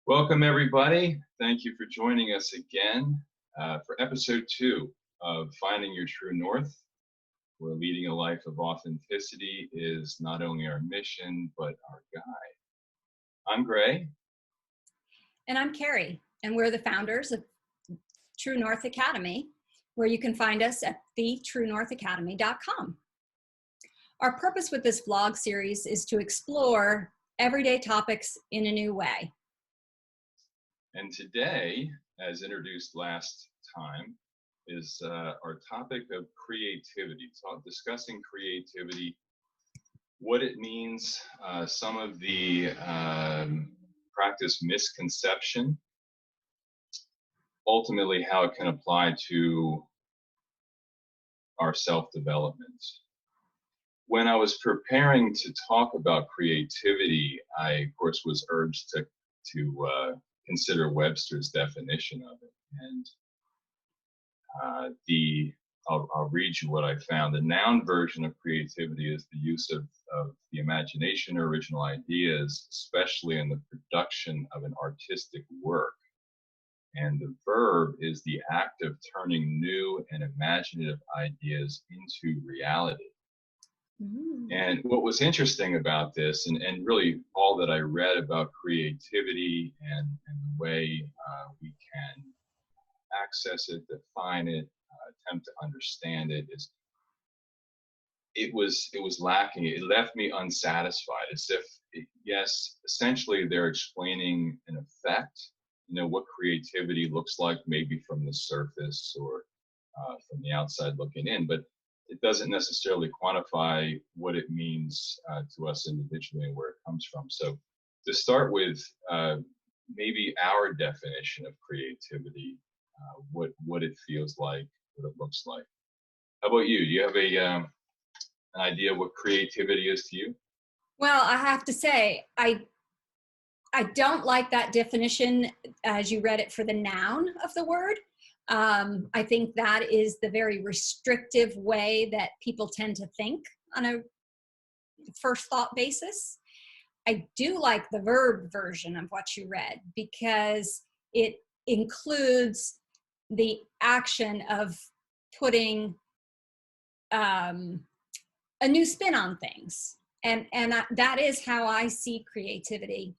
Welcome, everybody. Thank you for joining us again for episode 2 of Finding Your True North, where leading a life of authenticity is not only our mission, but our guide. I'm Gray. And I'm Carrie, and we're the founders of True North Academy, where you can find us at thetruenorthacademy.com. Our purpose with this vlog series is to explore everyday topics in a new way. And today, as introduced last time, is our topic of creativity. Discussing creativity, what it means, some of the practice misconception, ultimately how it can apply to our self-development. When I was preparing to talk about creativity, I, of course, was urged to consider Webster's definition of it. And I'll read you what I found. The noun version of creativity is the use of the imagination or original ideas, especially in the production of an artistic work. And the verb is the act of turning new and imaginative ideas into reality. And what was interesting about this, and really all that I read about creativity and the way we can access it, define it, attempt to understand it, is it was lacking. It left me unsatisfied, as if, yes, essentially they're explaining an effect, what creativity looks like, maybe from the surface or from the outside looking in, but it doesn't necessarily quantify what it means to us individually and where it comes from. So to start with, maybe our definition of creativity, what it feels like, what it looks like. How about you? Do you have an idea what creativity is to you? Well, I have to say, I don't like that definition as you read it for the noun of the word. I think that is the very restrictive way that people tend to think on a first thought basis. I do like the verb version of what you read because it includes the action of putting a new spin on things. And that is how I see creativity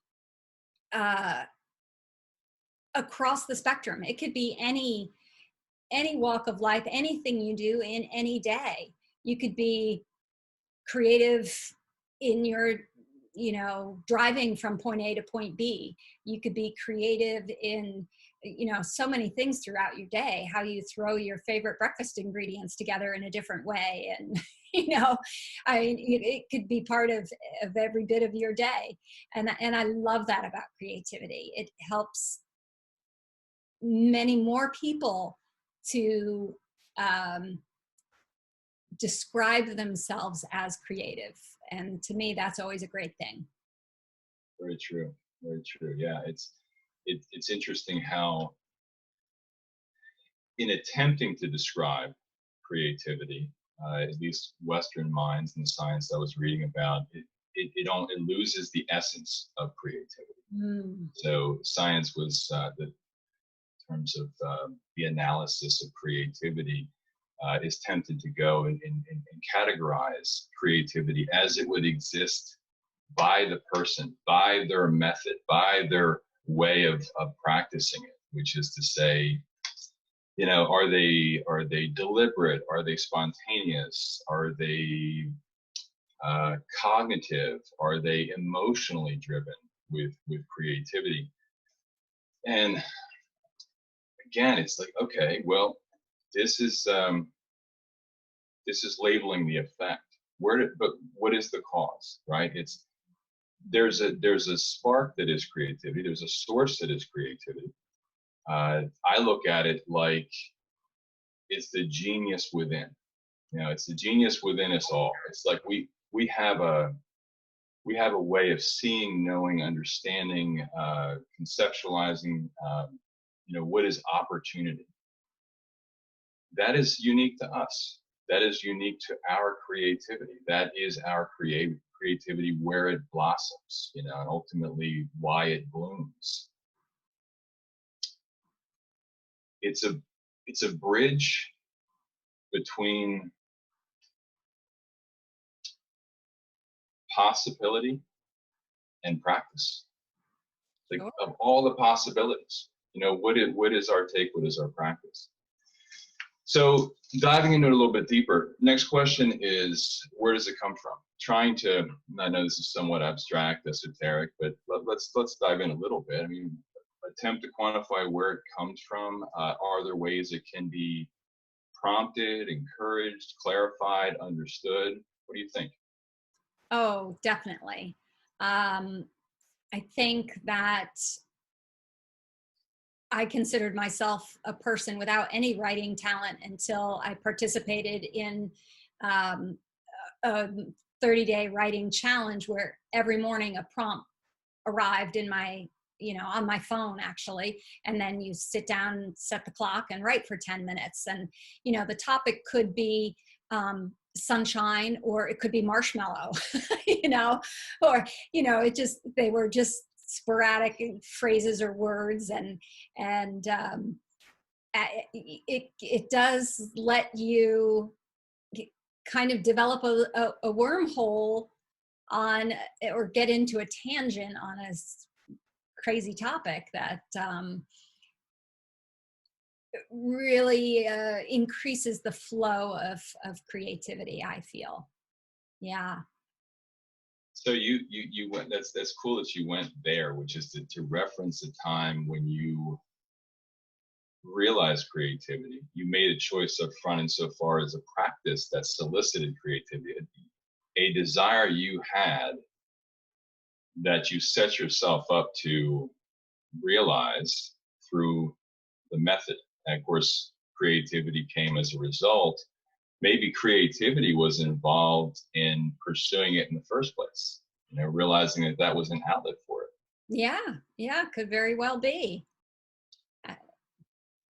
across the spectrum. It could be any walk of life, anything you do in any day. You could be creative in your, driving from point A to point B. You could be creative in, so many things throughout your day, how you throw your favorite breakfast ingredients together in a different way. And, it could be part of every bit of your day. And I love that about creativity. It helps many more people to describe themselves as creative. And to me, that's always a great thing. Very true. Very true. Yeah, it's interesting how in attempting to describe creativity, at least Western minds and the science I was reading about, it loses the essence of creativity. So science was in terms of the analysis of creativity, is tempted to go and categorize creativity as it would exist by the person, by their method, by their way of practicing it, which is to say, are they deliberate? Are they spontaneous? Are they cognitive? Are they emotionally driven with creativity? And again, it's like, okay, well, this is labeling the effect. But what is the cause, right? There's a spark that is creativity. There's a source that is creativity. I look at it like it's the genius within. It's the genius within us all. It's like we have a way of seeing, knowing, understanding, conceptualizing, what is opportunity. That is unique to us. That is unique to our creativity. That is our creativity where it blossoms, and ultimately why it blooms. it's a it's a bridge between possibility and practice. Like, Sure. of all the possibilities, what is our take? What is our practice? So diving into it a little bit deeper, next question is, where does it come from? Trying to, I know this is somewhat abstract, esoteric, but let's dive in a little bit. I mean, attempt to quantify where it comes from. Are there ways it can be prompted, encouraged, clarified, understood? What do you think? Oh, definitely. Um, I think that I considered myself a person without any writing talent until I participated in um, a 30-day writing challenge where every morning a prompt arrived in my, on my phone actually. And then you sit down, set the clock and write for 10 minutes. And, the topic could be sunshine, or it could be marshmallow, or, they were just sporadic phrases or words. And it does let you kind of develop a wormhole on, or get into a tangent on a crazy topic that really increases the flow of creativity, I feel. Yeah. So you went. That's cool that you went there, which is to reference a time when you realized creativity. You made a choice up front insofar as a practice that solicited creativity, a desire you had that you set yourself up to realize through the method. And of course, creativity came as a result. Maybe creativity was involved in pursuing it in the first place, realizing that that was an outlet for it. Yeah, could very well be.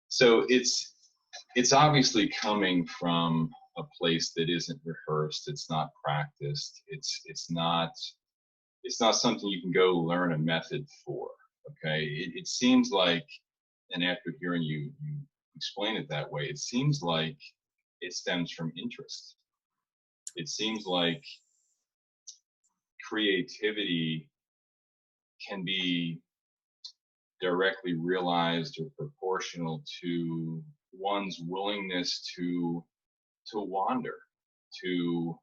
So it's obviously coming from a place that isn't rehearsed. It's not practiced. It's not something you can go learn a method for. Okay, it seems like, and after hearing you explain it that way, it seems like it stems from interest. It seems like creativity can be directly realized or proportional to one's willingness to wander, to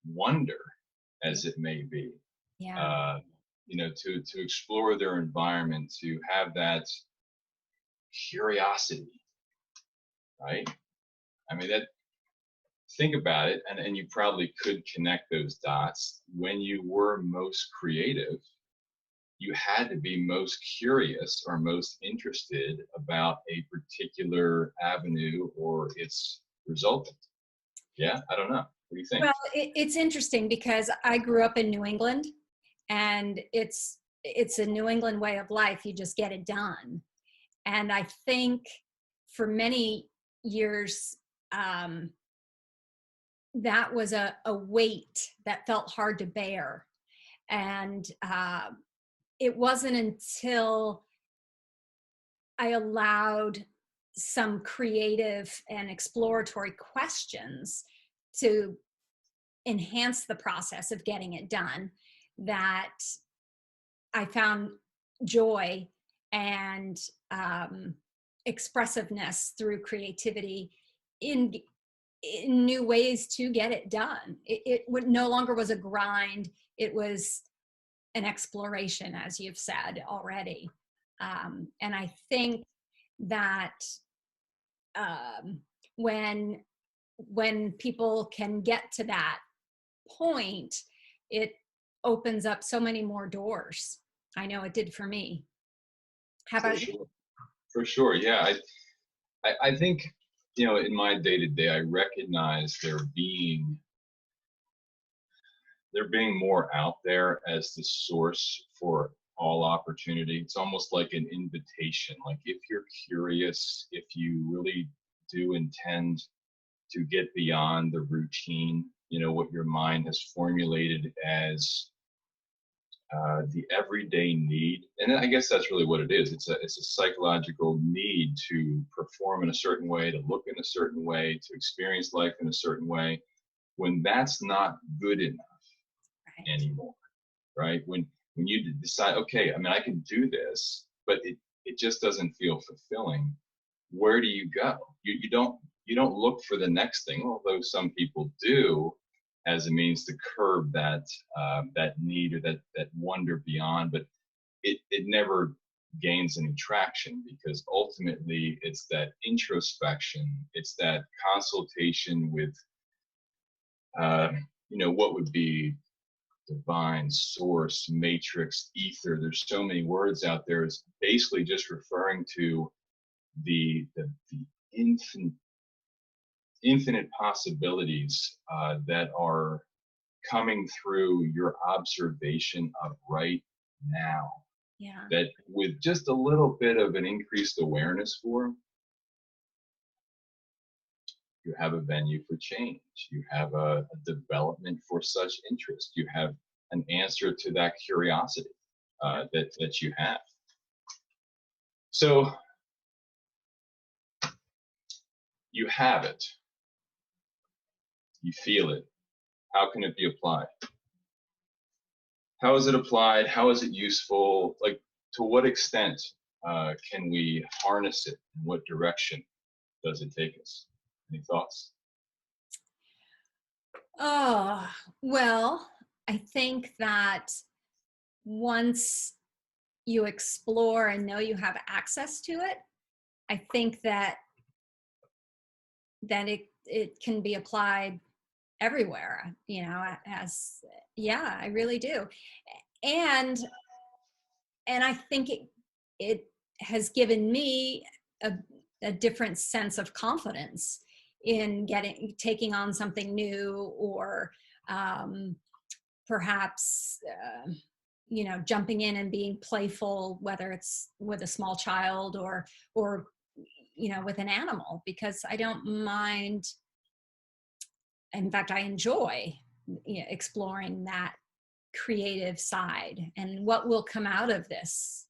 wonder, as it may be, Yeah. uh, to explore their environment, to have that curiosity, right? I mean, that, think about it, and you probably could connect those dots. When you were most creative, you had to be most curious or most interested about a particular avenue or its resultant. Yeah, I don't know. What do you think? Well, it's interesting because I grew up in New England, and it's a New England way of life. You just get it done. And I think for many years, um, that was a weight that felt hard to bear. And it wasn't until I allowed some creative and exploratory questions to enhance the process of getting it done that I found joy and expressiveness through creativity in new ways to get it done. No longer was a grind. It was an exploration, as you've said already. And I think that um, when people can get to that point, it opens up so many more doors. I know it did for me. How For about you? sure. For sure. Yeah. I think, in my day to day, I recognize there being more out there as the source for all opportunity. It's almost like an invitation. Like, if you're curious, if you really do intend to get beyond the routine, what your mind has formulated as the everyday need, and I guess that's really what it is. It's a psychological need to perform in a certain way, to look in a certain way, to experience life in a certain way. When that's not good enough Right. anymore, right? When you decide, okay, I mean, I can do this, but it just doesn't feel fulfilling. Where do you go? You don't look for the next thing, although some people do, as a means to curb that need or that wonder beyond. But it never gains any traction, because ultimately it's that introspection, it's that consultation with uh, what would be divine, source, matrix, ether. There's so many words out there. It's basically just referring to the infinite infinite possibilities that are coming through your observation of right now, Yeah. that with just a little bit of an increased awareness for, you have a venue for change, you have a development for such interest, you have an answer to that curiosity that you have. So you have it, you feel it. How can it be applied? How is it applied? How is it useful? Like, to what extent can we harness it? In what direction does it take us? Any thoughts? Oh, well, I think that once you explore and know you have access to it, I think that it can be applied everywhere, as yeah, I really do. And I think it has given me a, a different sense of confidence in taking on something new, or um, perhaps jumping in and being playful, whether it's with a small child or with an animal, because I don't mind. In fact, I enjoy exploring that creative side, and what will come out of this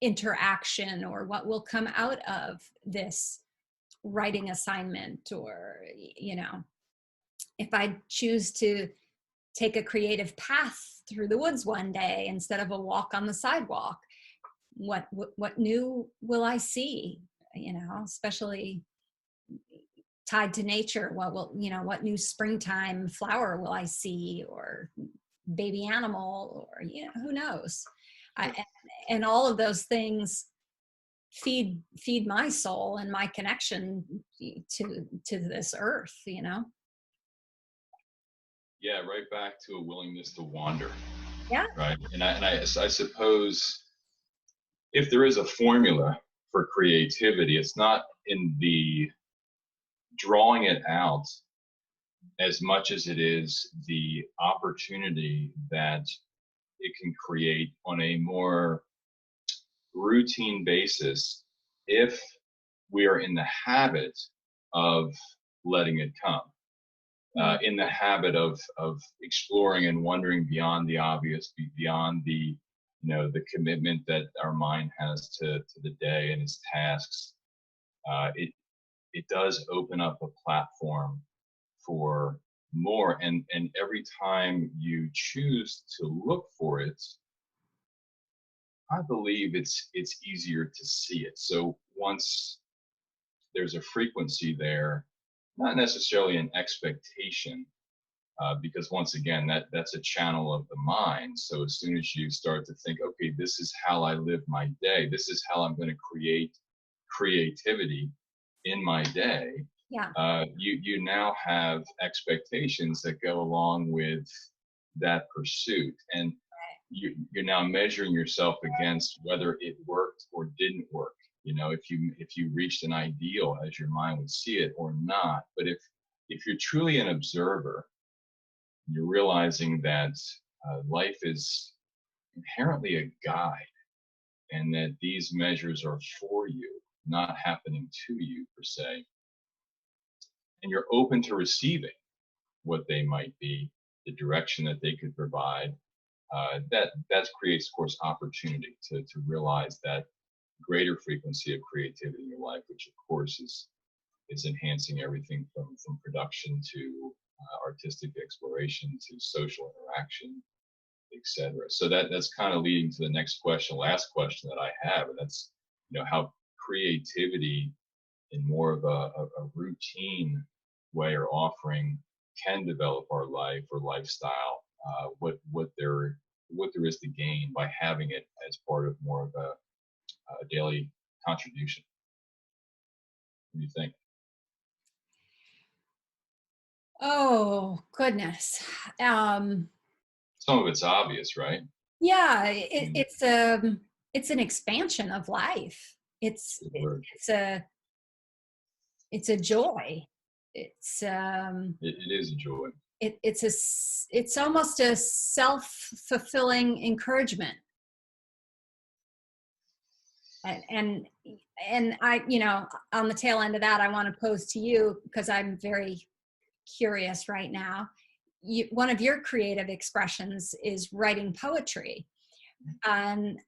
interaction, or what will come out of this writing assignment, or if I choose to take a creative path through the woods one day instead of a walk on the sidewalk, what new will I see, especially tied to nature. What new springtime flower will I see, or baby animal, or who knows. And all of those things feed my soul and my connection to this earth. Yeah, right back to a willingness to wander, Yeah. right? And I suppose if there is a formula for creativity, it's not in the drawing it out as much as it is the opportunity that it can create on a more routine basis, if we are in the habit of letting it come, Mm. in the habit of exploring and wondering beyond the obvious, beyond the commitment that our mind has to the day and its tasks. It does open up a platform for more, and every time you choose to look for it, I believe it's easier to see it. So once there's a frequency there, not necessarily an expectation, because once again, that's a channel of the mind. So as soon as you start to think, okay, this is how I live my day, this is how I'm going to create creativity in my day, Yeah. you now have expectations that go along with that pursuit, and you're now measuring yourself against whether it worked or didn't work. If you reached an ideal as your mind would see it or not. But if you're truly an observer, you're realizing that life is inherently a guide, and that these measures are for you, not happening to you per se, and you're open to receiving what they might be, the direction that they could provide, That creates, of course, opportunity to realize that greater frequency of creativity in your life, which of course is enhancing everything from production to artistic exploration to social interaction, etc. So that's kind of leading to the next question, last question that I have, and that's, how creativity in more of a routine way or offering can develop our life or lifestyle. What there is to gain by having it as part of more of a daily contribution. What do you think? Oh, goodness. Some of it's obvious, right? Yeah, Mm, it's an expansion of life. good word. It's a joy. It's It is a joy. it's almost a self-fulfilling encouragement. And I, on the tail end of that, I want to pose to you, because I'm very curious right now. One of your creative expressions is writing poetry, and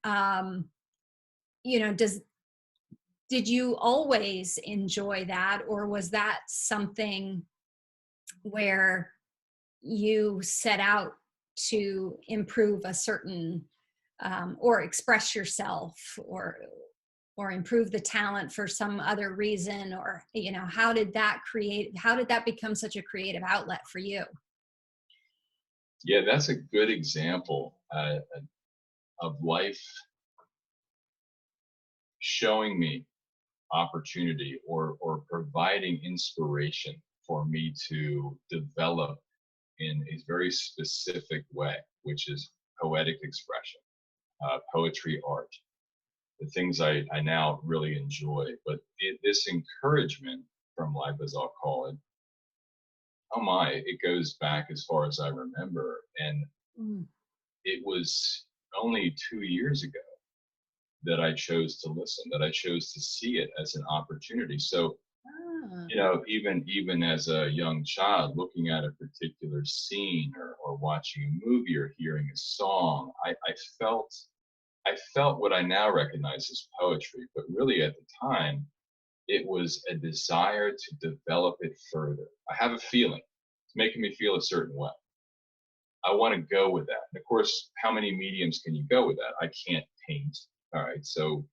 did you always enjoy that, or was that something where you set out to improve a certain or express yourself, or improve the talent for some other reason, or how did that become such a creative outlet for you? Yeah, that's a good example of life showing me opportunity or providing inspiration for me to develop in a very specific way, which is poetic expression, poetry, art, the things I now really enjoy. But this encouragement from life, as I'll call it, oh my, it goes back as far as I remember. And Mm. it was only 2 years ago that I chose to listen, that I chose to see it as an opportunity. So, Ah. even as a young child, looking at a particular scene or watching a movie or hearing a song, I felt what I now recognize as poetry, but really at the time, it was a desire to develop it further. I have a feeling, it's making me feel a certain way. I want to go with that. And of course, how many mediums can you go with that? I can't paint. All right. So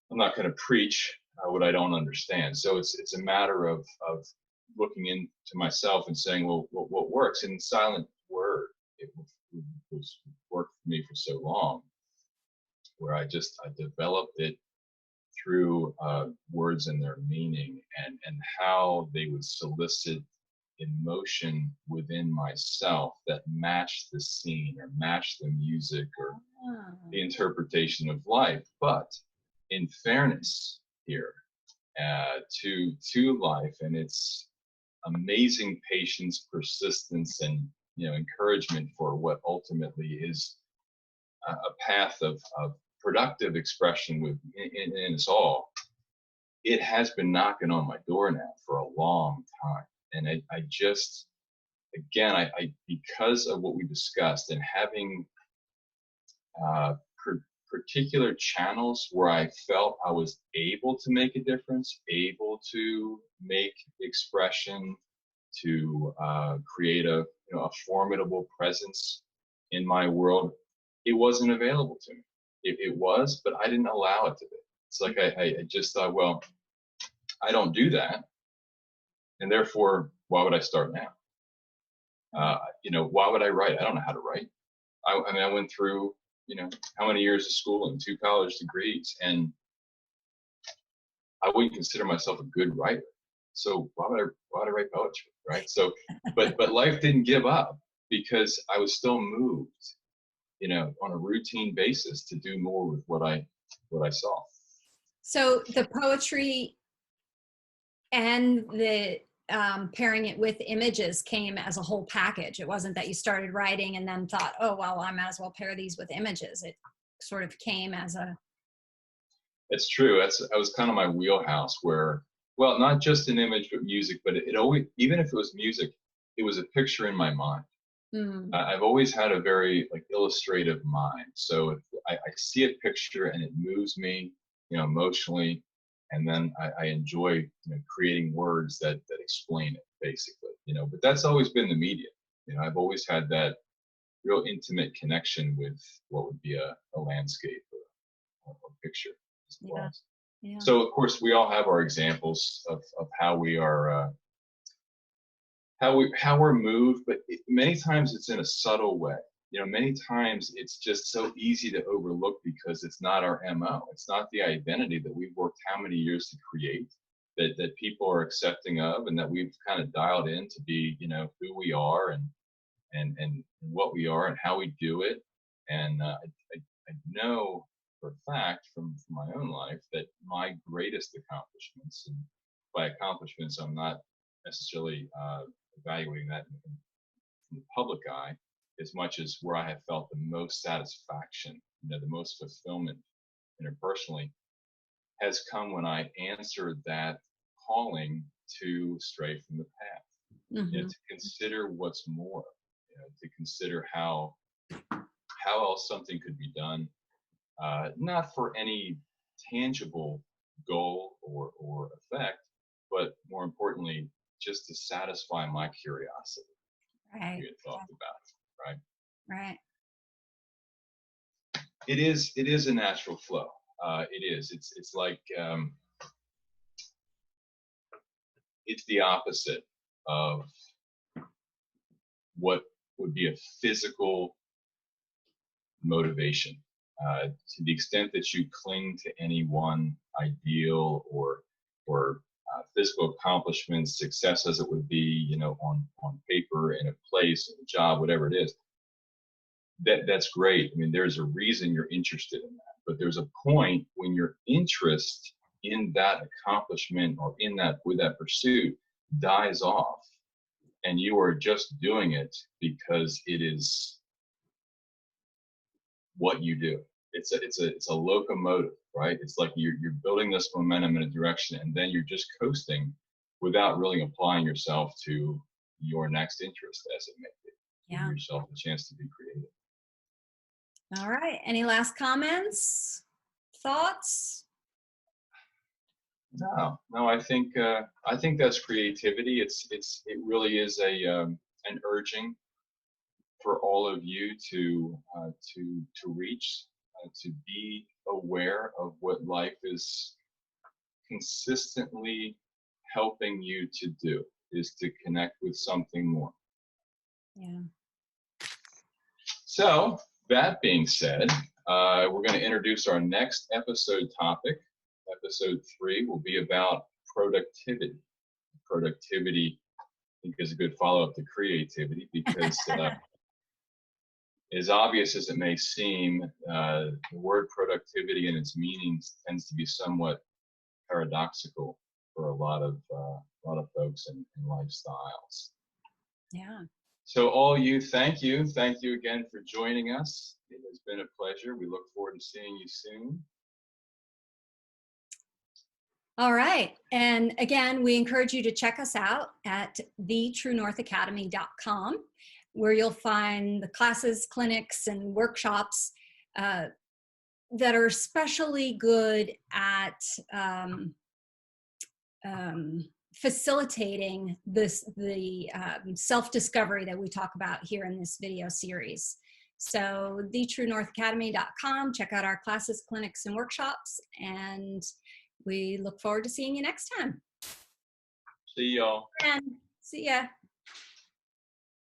I'm not going to preach what I don't understand. So it's a matter of looking into myself and saying, well, what works? And silent word, it was worked for me for so long, where I developed it through words and their meaning, and how they would solicit emotion within myself that matched the scene or matched the music or the interpretation of life. But in fairness here, to life and its amazing patience, persistence, and encouragement for what ultimately is a path of productive expression in us all, it has been knocking on my door now for a long time. And I just, again, I because of what we discussed and having particular channels where I felt I was able to make a difference, able to make expression, to create a formidable presence in my world, it wasn't available to me. It was, but I didn't allow it to be. It's like I just thought, well, I don't do that, and therefore, why would I start now? Why would I write? I don't know how to write. I mean, I went through, how many years of school and 2 college degrees, and I wouldn't consider myself a good writer. So why would I write poetry, right? So, but life didn't give up, because I was still moved, on a routine basis to do more with what I saw. So the poetry and the pairing it with images came as a whole package. It wasn't that you started writing and then thought, oh, well, I might as well pair these with images. It sort of came as a... It's true. That was kind of my wheelhouse, where, well, not just an image, but music, but it always, even if it was music, it was a picture in my mind. Mm. I've always had a very like illustrative mind. So if I see a picture and it moves me, emotionally, and then I enjoy, creating words that explain it basically, but that's always been the media. I've always had that real intimate connection with what would be a landscape or a picture as it Yeah. was. Yeah. So of course we all have our examples of how we are, how we're moved, but many times it's in a subtle way. Many times it's just so easy to overlook because it's not our MO. It's not the identity that we've worked how many years to create, that people are accepting of, and that we've kind of dialed in to be, who we are and what we are and how we do it. And I know for a fact from my own life that my greatest accomplishments, and by accomplishments, I'm not necessarily evaluating that in the public eye, as much as where I have felt the most satisfaction, the most fulfillment interpersonally, has come when I answered that calling to stray from the path, Mm-hmm. to consider what's more, to consider how else something could be done, not for any tangible goal or effect, but more importantly, just to satisfy my curiosity. Right. We had talked about, right? Right. It is a natural flow. It is. It's like it's the opposite of what would be a physical motivation. To the extent that you cling to any one ideal or physical accomplishments, success as it would be, on paper, in a place, in a job, whatever it is, that's great. I mean, there's a reason you're interested in that, but there's a point when your interest in that accomplishment or in that with that pursuit dies off, and you are just doing it because it is what you do. It's a locomotive, right? It's like you're building this momentum in a direction, and then you're just coasting without really applying yourself to your next interest, as it may be. Yeah. Giving yourself a chance to be creative. All right. Any last comments? Thoughts? No. I think that's creativity. It really is an urging for all of you to reach, to be aware of what life is consistently helping you to do, is to connect with something more. Yeah. So that being said, we're going to introduce our next episode topic. Episode 3 will be about productivity. Productivity, I think, is a good follow-up to creativity, because as obvious as it may seem, the word productivity and its meanings tends to be somewhat paradoxical for a lot of folks and lifestyles. Yeah. So all you, thank you again for joining us. It has been a pleasure. We look forward to seeing you soon. All right. And again, we encourage you to check us out at thetruenorthacademy.com, where you'll find the classes, clinics, and workshops that are especially good at facilitating the self-discovery that we talk about here in this video series. So thetruenorthacademy.com, check out our classes, clinics, and workshops, and we look forward to seeing you next time. See y'all. And see ya.